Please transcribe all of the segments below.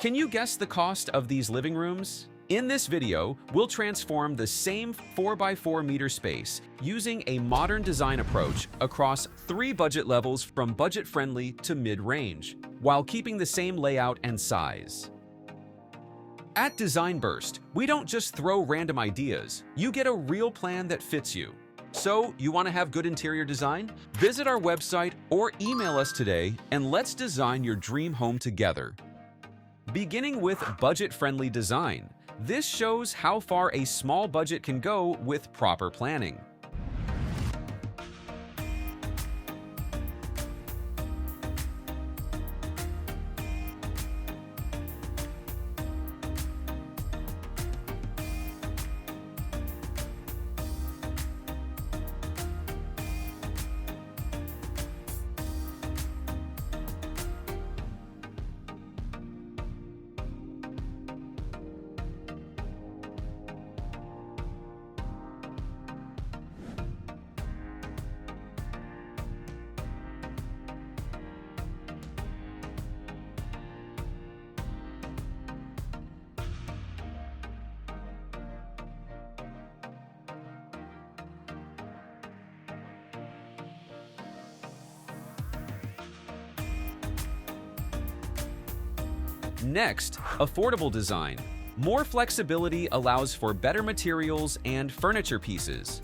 Can you guess the cost of these living rooms? In this video, we'll transform the same 4x4 meter space using a modern design approach across 3 budget levels from budget-friendly to mid-range, while keeping the same layout and size. At Design Burst, we don't just throw random ideas, you get a real plan that fits you. So, you want to have good interior design? Visit our website or email us today and let's design your dream home together. Beginning with budget-friendly design, this shows how far a small budget can go with proper planning. Next, affordable design. More flexibility allows for better materials and furniture pieces.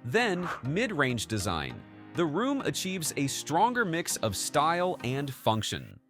Then, mid-range design. The room achieves a stronger mix of style and function.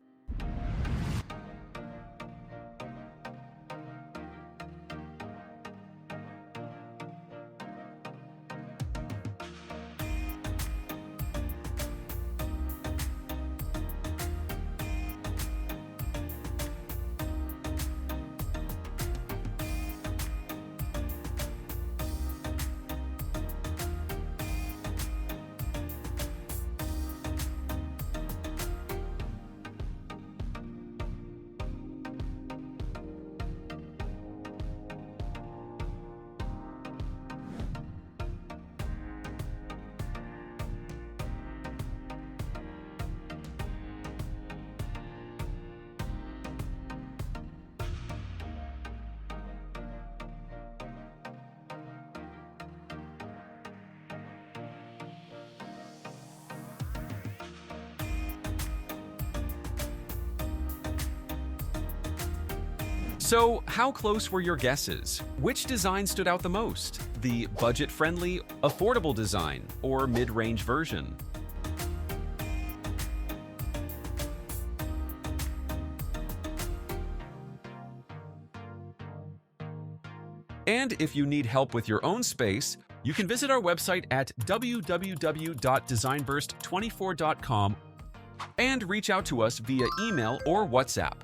So, how close were your guesses? Which design stood out the most? The budget-friendly, affordable design, or mid-range version? And if you need help with your own space, you can visit our website at www.designburst24.com and reach out to us via email or WhatsApp.